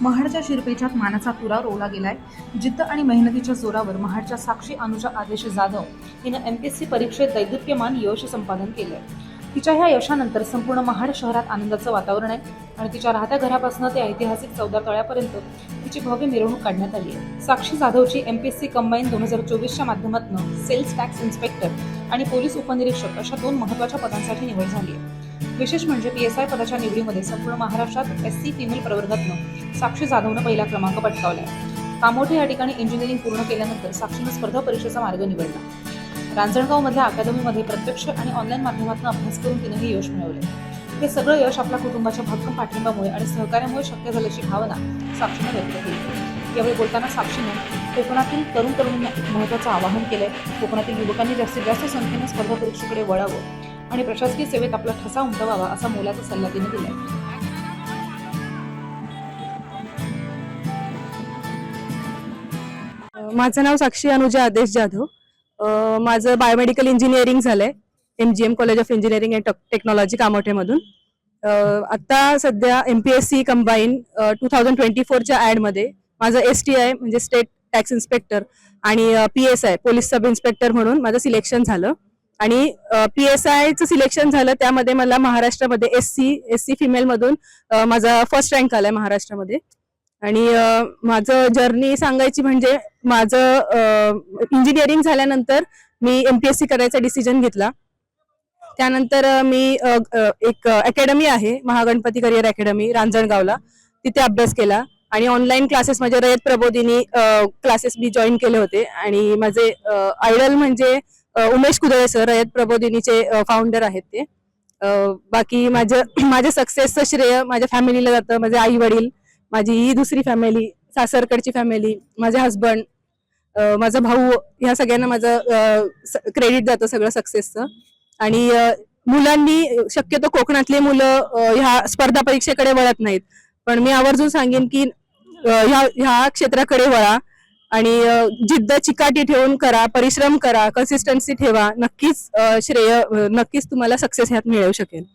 महाडच्या शिरपेचात मानाचा तुरा रोवला गेलाय। जिद्द आणि मेहनतीच्या जोरावर महाडच्या साक्षी अनुजा आदेश जाधव हिनं एमपीएससी परीक्षेत दैदिप्यमान यश संपादन केलंय। तिच्या ह्या यशानंतर संपूर्ण महाड शहरात आनंदाचं वातावरण आहे आणि तिच्या राहत्या घरापासून ते ऐतिहासिक चौदार तळ्यापर्यंत तिची भव्य मिरवणूक काढण्यात आली आहे। साक्षी जाधवची एमपीएससी कंबाईन 2024च्या माध्यमातून सेल्स टॅक्स इन्स्पेक्टर आणि पोलीस उपनिरीक्षक अशा 2 महत्त्वाच्या पदांसाठी निवड झाली आहे। विशेष म्हणजे पीएसआय पदाच्या निवडीमध्ये संपूर्ण महाराष्ट्रात एससी फिमेल प्रवर्गातनं साक्षी जाधवनं पहिला क्रमांक पटकावलाय। कामोठे या ठिकाणी इंजिनिअरिंग पूर्ण केल्यानंतर साक्षीनं स्पर्धा परीक्षेचा मार्ग निवडला। रांजणगाव मधल्या अकादमीमध्ये प्रत्यक्ष आणि ऑनलाईन माध्यमातून अभ्यास करून तिने हे यश मिळवले। हे सगळं यश आपल्या कुटुंबाच्या भक्कम पाठिंब्यामुळे आणि सहकार्यामुळे शक्य झाल्याची भावना साक्षीने व्यक्त केली। यावेळी बोलताना साक्षीने कोकणातील तरुण तरुणींना एक महत्त्वाचं आवाहन केलंय। कोकणातील युवकांनी जास्तीत जास्त संख्येने स्पर्धा परीक्षेकडे वळावं आणि प्रशासकीय सेवेत आपला ठसा उमटवावा असा मोलाचा सल्ला तिने दिलाय। माझं नाव साक्षी अनुजा आदेश जाधव। माझं बायोमेडिकल इंजिनिअरिंग झालंय MGM college of engineering and technology कामोठेमधून। आता सध्या MPSC कंबाईन 2024च्या ॲडमध्ये माझं STI म्हणजे स्टेट टॅक्स इन्स्पेक्टर आणि PSI पोलीस सब इन्स्पेक्टर म्हणून माझं सिलेक्शन झालं आणि PSIचं सिलेक्शन झालं। त्यामध्ये मला महाराष्ट्रामध्ये SC फिमेल मधून माझा फर्स्ट रँक आलाय महाराष्ट्रामध्ये। आणि माझं जर्नी सांगायची म्हणजे माझं इंजिनिअरिंग झाल्यानंतर मी MPSC करायचा डिसिजन घेतला। त्यानंतर मी एक अकॅडमी आहे महागणपती करिअर अकॅडमी रांजणगावला, तिथे अभ्यास केला आणि ऑनलाईन क्लासेस म्हणजे रयत प्रबोधिनी क्लासेस मी जॉईन केले होते। आणि माझे आयडल म्हणजे उमेश कुदळे सर, रयत प्रबोधिनीचे फाउंडर आहेत ते। बाकी माझ्या सक्सेसचं श्रेय माझ्या फॅमिलीला जातं। माझे आई वडील, माझी ही दुसरी फॅमिली, सासरकडची फॅमिली, माझे हस्बंड, माझा भाऊ, ह्या सगळ्यांना माझं क्रेडिट जातं सगळं सक्सेसचं। आणि मुलांनी शक्यतो कोकणातले मुलं ह्या स्पर्धा परीक्षेकडे वळत नाहीत, पण मी आवर्जून सांगेन की ह्या क्षेत्राकडे वळा आणि जिद्द चिकाटी ठेवून करा, परिश्रम करा, कन्सिस्टन्सी ठेवा, नक्कीच श्रेय नक्कीच तुम्हाला सक्सेस ह्यात मिळू शकेल।